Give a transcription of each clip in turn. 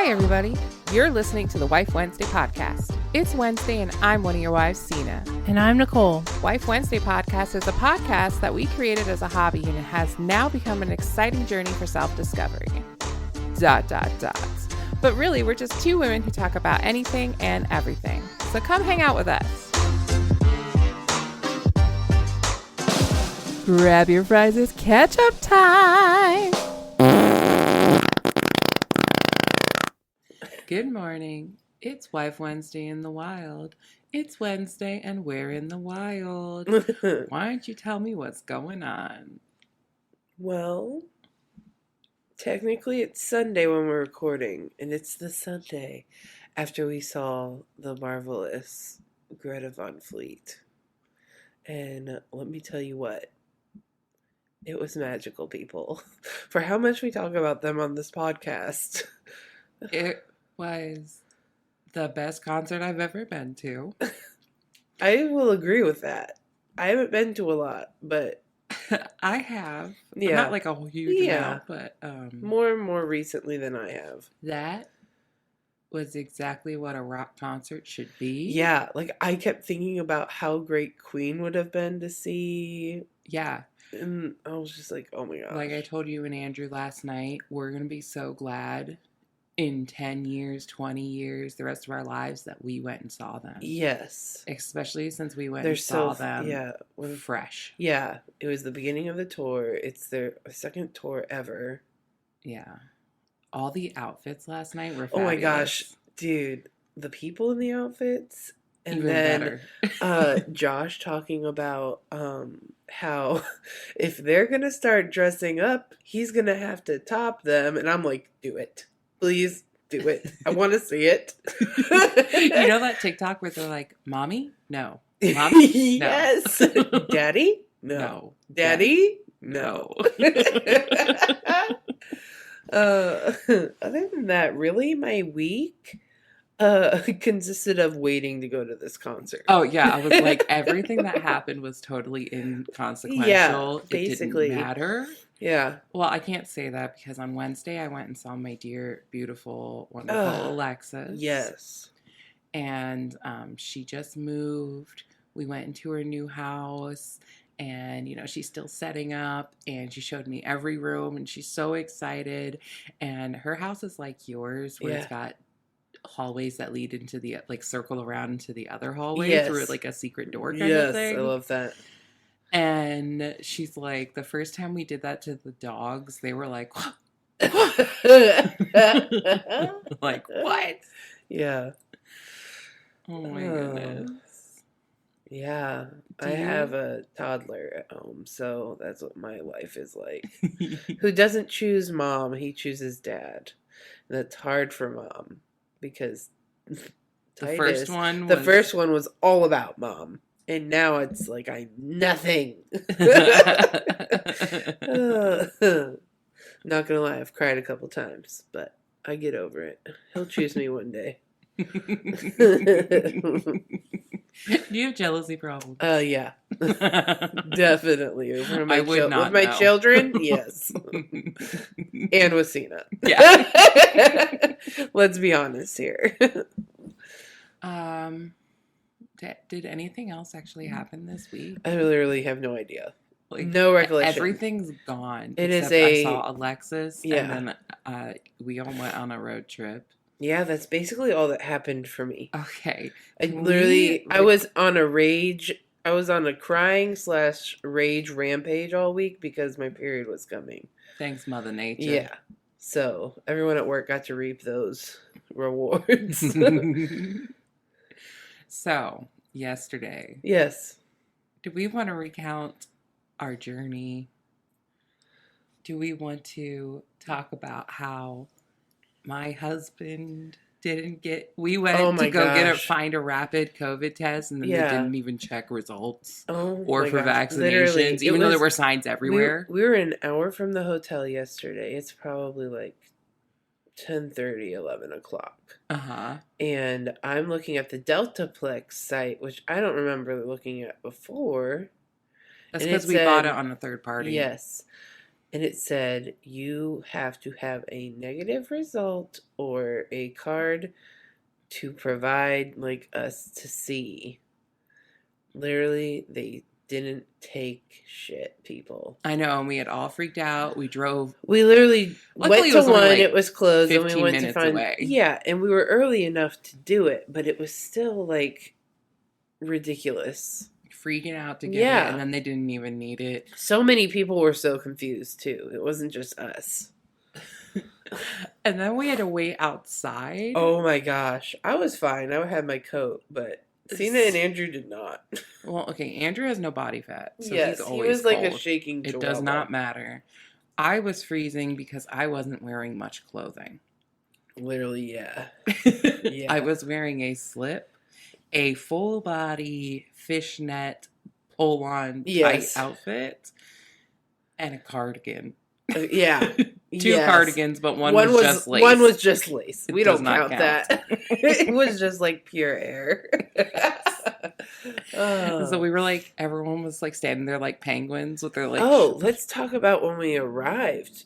Hi, everybody. You're listening to the Wife Wednesday podcast. It's Wednesday, and I'm one of your wives, Sina. And I'm Nicole. Wife Wednesday podcast is a podcast that we created as a hobby, and it has now become an exciting journey for self-discovery. ... But really, we're just two women who talk about anything and everything. So come hang out with us. Grab your fries, it's ketchup time. Good morning. It's Wife Wednesday in the wild. It's Wednesday and we're in the wild. Why don't you tell me what's going on? Well, technically it's Sunday when we're recording, and it's the Sunday after we saw the marvelous Greta Van Fleet. And let me tell you what, it was magical, people. For how much we talk about them on this podcast. It was the best concert I've ever been to. I will agree with that. I haven't been to a lot, but I have. Yeah. Not like a huge amount, but more and more recently than I have. That was exactly what a rock concert should be. Yeah, like I kept thinking about how great Queen would have been to see. Yeah. And I was just like, oh my gosh. Like I told you and Andrew last night, we're going to be so glad in 10 years, 20 years, the rest of our lives that we went and saw them. Yes. Especially since we went and saw them fresh. Yeah. It was the beginning of the tour. It's their second tour ever. Yeah. All the outfits last night were fabulous. Oh my gosh. Dude, the people in the outfits. And even then better. Josh talking about how if they're going to start dressing up, he's going to have to top them. And I'm like, do it. Please do it. I want to see it. You know that TikTok where they're like, Mommy? No. Mommy? Yes. No. Daddy? No. No. Daddy? No. Other than that, really, my week consisted of waiting to go to this concert. Oh, yeah. I was like, everything that happened was totally inconsequential. Yeah, basically. It didn't matter. Yeah. Well, I can't say that because on Wednesday I went and saw my dear, beautiful, wonderful Alexis. Yes. And she just moved. We went into her new house and, you know, she's still setting up and she showed me every room and she's so excited. And her house is like yours where it's got hallways that lead into the, like, circle around into the other hallway through, like, a secret door kind of thing. Yes, I love that. And she's like, the first time we did that to the dogs, they were like, like, what? Yeah. Oh my goodness. Yeah. I have a toddler at home, so that's what my life is like. Who doesn't choose mom, he chooses dad. And that's hard for mom because the first one was all about mom. And now it's like I'm nothing. Not gonna lie, I've cried a couple times, but I get over it. He'll choose me one day. Do you have jealousy problems? Yeah. Definitely. Over I would not with my know. children, yes. And with Sina. Yeah. Let's be honest here. Did anything else actually happen this week? I literally have no idea. Like, no recollection. Everything's gone. I saw Alexis, and then we all went on a road trip. Yeah, that's basically all that happened for me. Okay. I was on a crying/rage rampage all week because my period was coming. Thanks, Mother Nature. Yeah. So everyone at work got to reap those rewards. So, yesterday. Yes. Do we want to recount our journey? Do we want to talk about how my husband we went to find a rapid COVID test and then they didn't even check results or for vaccinations, even though there were signs everywhere. We were an hour from the hotel yesterday. It's probably like 10:30, 11 o'clock. Uh-huh. And I'm looking at the Deltaplex site, which I don't remember looking at before. That's because we bought it on a third party. Yes. and it said you have to have a negative result or a card to provide like us to see. Literally, they didn't take shit, people. I know, and we had all freaked out. We drove. We literally Luckily, went it to was only one, like it was closed, and we 15 went to minutes find. away. Yeah, and we were early enough to do it, but it was still like ridiculous. Freaking out to get it, Yeah. and then they didn't even need it. So many people were so confused too. It wasn't just us. And then we had to wait outside. Oh my gosh. I was fine. I had my coat, but Cena and Andrew did not. Well, okay, Andrew has no body fat, so Yes, he's he always was like a cold. shaking It chihuahua. does not matter. I was freezing because I wasn't wearing much clothing. Literally, yeah. Yeah. I was wearing a slip, a full body fishnet pull-on Yes. tight outfit, and a cardigan. Yeah. Two Yes. cardigans, but one was just lace. One was just lace. It We does don't not count that. It was just like pure air. So we were like, everyone was like standing there like penguins with their like. Oh, let's talk about when we arrived.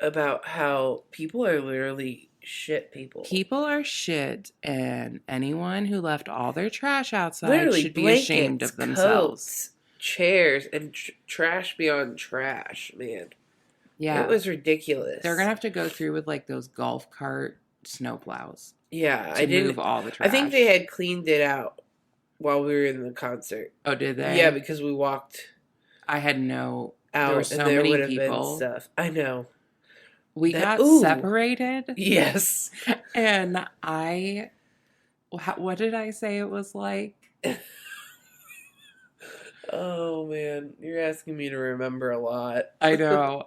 About how people are literally shit people. People are shit, and anyone who left all their trash outside Literally, should be ashamed of themselves. Coats, chairs, and trash beyond trash, man. Yeah. It was ridiculous. They're going to have to go through with like those golf cart snowplows. Yeah, I didn't move all the trash. I think they had cleaned it out while we were in the concert. Oh, did they? Yeah, because we walked I had no. out There were so and there many would have people. been stuff. I know. We got separated. Yes. And what did I say it was like? Oh, man. You're asking me to remember a lot. I know.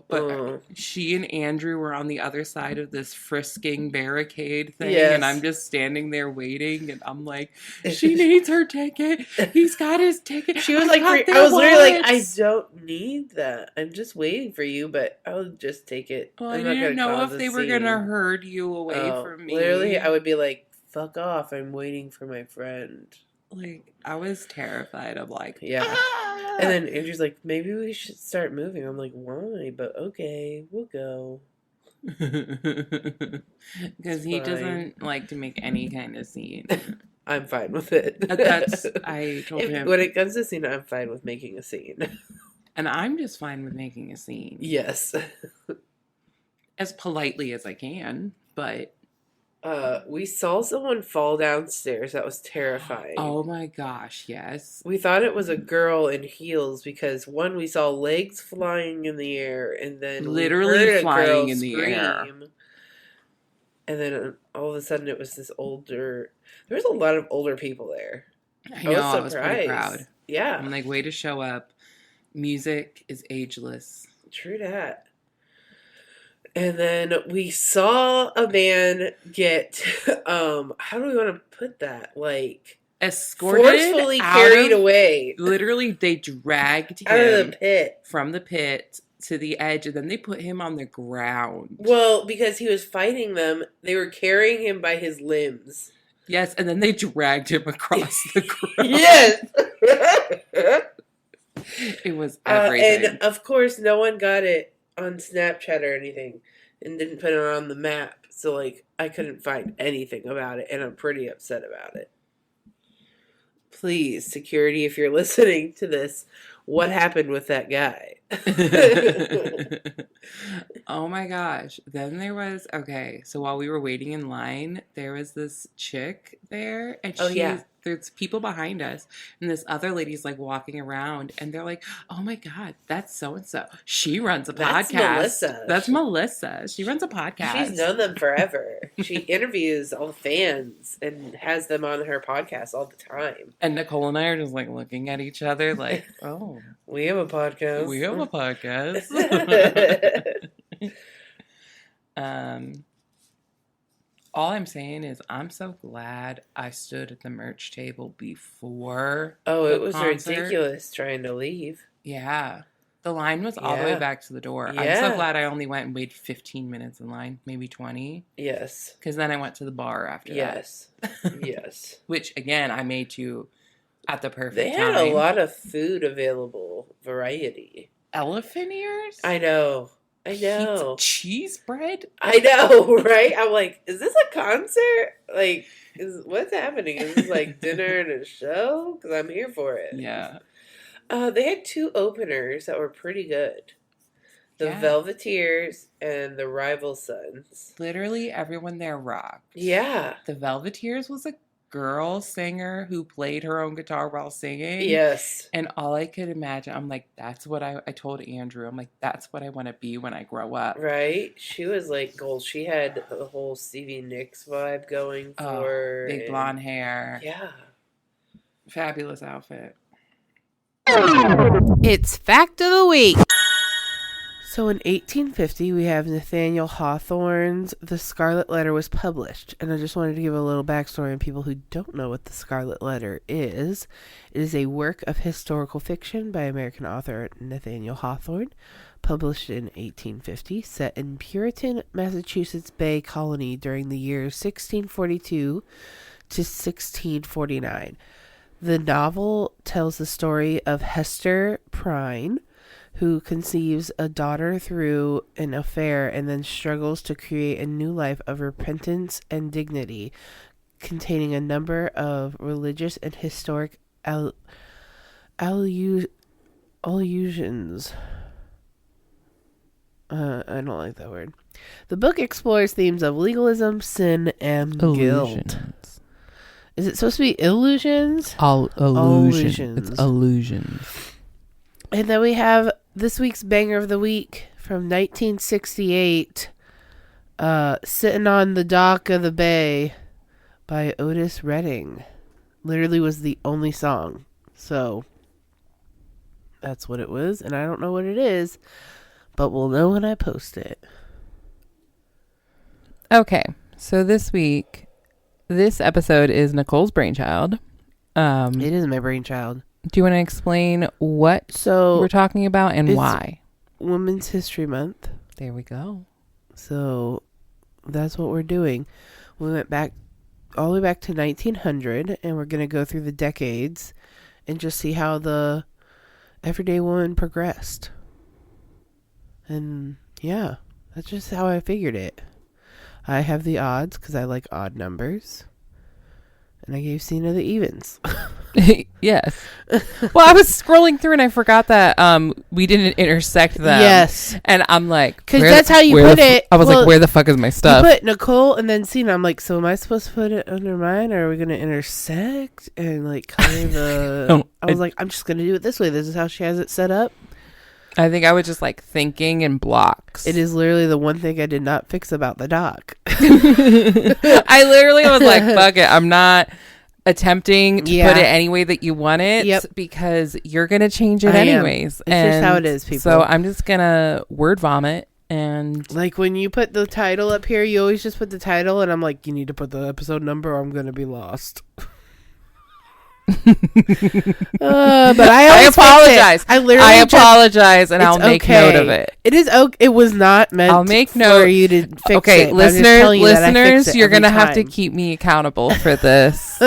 But she and Andrew were on the other side of this frisking barricade thing. Yes. And I'm just standing there waiting. And I'm like, she needs her ticket. He's got his ticket. She was like, I was literally like, I don't need that. I'm just waiting for you, but I'll just take it. Well, I didn't know if they were going to herd you away from me. Literally, I would be like, fuck off. I'm waiting for my friend. Like, I was terrified of like, yeah. Ah! And then Andrew's like, maybe we should start moving. I'm like, why? But okay, we'll go. Because he doesn't like to make any kind of scene. I'm fine with it. I told him. When it comes to scene, I'm fine with making a scene. And I'm just fine with making a scene. Yes. As politely as I can, but. We saw someone fall downstairs. That was terrifying. Oh my gosh, yes. We thought it was a girl in heels because one, we saw legs flying in the air, and then literally flying in the air. And then all of a sudden it was this older. There was a lot of older people there. I know, I was pretty proud. Yeah. I'm like, way to show up. Music is ageless. True that. And then we saw a man get, how do we want to put that? Like, escorted, forcefully carried away. Literally, they dragged him out of the pit. From the pit to the edge, and then they put him on the ground. Well, because he was fighting them, they were carrying him by his limbs. Yes, and then they dragged him across the ground. Yes! It was everything. And, of course, no one got it on Snapchat or anything and didn't put it on the map. So, like, I couldn't find anything about it, and I'm pretty upset about it. Please, security, if you're listening to this, what happened with that guy? Oh my gosh. Then there was, okay, so while we were waiting in line, there was this chick there, and there's people behind us, and this other lady's like walking around, and they're like, oh my God, that's so-and-so. She runs a podcast. That's Melissa. She runs a podcast. She's known them forever. She interviews all the fans and has them on her podcast all the time. And Nicole and I are just like looking at each other like, oh. We have a podcast. We have a podcast. All I'm saying is I'm so glad I stood at the merch table before. Oh, it was concert. ridiculous trying to leave. Yeah. The line was all the way back to the door. Yeah. I'm so glad I only went and waited 15 minutes in line, maybe 20. Yes. Because then I went to the bar after that. Yes. Which, again, I made to at the perfect time. They had a lot of food available, variety. elephant ears? I know. I Pizza, know. cheese bread? I know, right? I'm like, is this a concert? Like, what's happening? Is this like dinner and a show? Because I'm here for it. Yeah. They had two openers that were pretty good. The Yeah. Velveteers and the Rival Sons. Literally everyone there rocked. Yeah. The Velveteers was a girl singer who played her own guitar while singing. Yes. And all I could imagine, I'm like, that's what I told Andrew. I'm like, that's what I want to be when I grow up. Right? She was like gold. She had the whole Stevie Nicks vibe going for her. Big blonde hair. Yeah. Fabulous outfit. It's Fact of the Week. So in 1850, we have Nathaniel Hawthorne's The Scarlet Letter was published. And I just wanted to give a little backstory on people who don't know what The Scarlet Letter is. It is a work of historical fiction by American author Nathaniel Hawthorne, published in 1850, set in Puritan, Massachusetts Bay Colony during the years 1642 to 1649. The novel tells the story of Hester Prynne, who conceives a daughter through an affair and then struggles to create a new life of repentance and dignity, containing a number of religious and historic allusions. I don't like that word. The book explores themes of legalism, sin, and guilt. Is it supposed to be illusions? Illusion. It's illusions. And then we have this week's banger of the week from 1968, Sitting on the Dock of the Bay by Otis Redding. Literally was the only song. So that's what it was. And I don't know what it is, but we'll know when I post it. Okay. So this episode is Nicole's brainchild. It is my brainchild. Do you want to explain what we're talking about and why? Women's History Month. There we go. So that's what we're doing. We went back all the way back to 1900, and we're going to go through the decades and just see how the everyday woman progressed. And yeah, that's just how I figured it. I have the odds because I like odd numbers. And I gave Cena the evens. Yes. Well, I was scrolling through and I forgot that we didn't intersect them. Yes. And I'm like, because that's how you put it. I was like, where the fuck is my stuff? You put Nicole and then Cena. I'm like, so am I supposed to put it under mine, or are we going to intersect and like kind of? I was like, I'm just going to do it this way. This is how she has it set up. I think I was just like thinking in blocks. It is literally the one thing I did not fix about the doc. I literally was like, fuck it. I'm not attempting to put it any way that you want it because you're going to change it anyways. It's just how it is, people. So I'm just going to word vomit. And like when you put the title up here, you always just put the title. And I'm like, you need to put the episode number or I'm going to be lost. But I apologize. I apologize, and I'll make note of it. It is okay. It was not meant. I'll make note for you to fix it. Okay, listeners, you're gonna have to keep me accountable for this.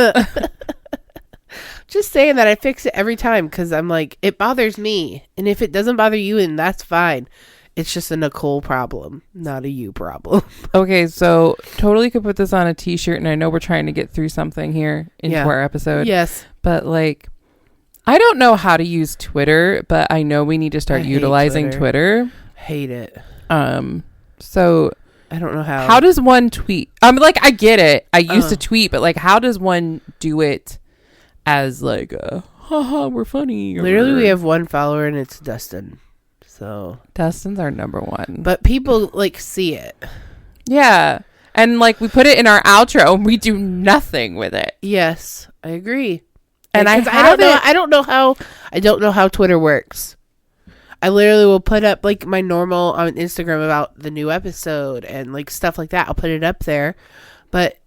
Just saying that I fix it every time because I'm like, it bothers me, and if it doesn't bother you, and that's fine. It's just a Nicole problem, not a you problem. Okay, so totally could put this on a t-shirt, and I know we're trying to get through something here into our episode. Yes. But, like, I don't know how to use Twitter, but I know we need to start utilizing Twitter. Hate it. So I don't know how. How does one tweet? Like, I get it. I used to tweet, but, like, how does one do it as, like, haha, we're funny? Literally, we have one follower, and it's Dustin. So Dustin's our number one. But people like see it. Yeah. And like we put it in our outro and we do nothing with it. Yes, I agree. And I don't know how Twitter works. I literally will put up like my normal on Instagram about the new episode and like stuff like that. I'll put it up there. But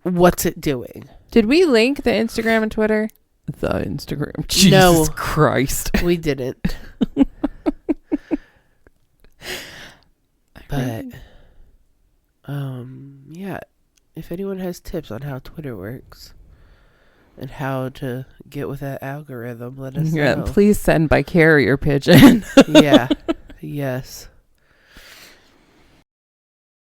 what's it doing? Did we link the Instagram and Twitter? The Instagram. Jesus Christ. We didn't. But yeah, if anyone has tips on how Twitter works, and how to get with that algorithm, let us Yeah, know. please send by carrier pigeon. Yeah. Yes.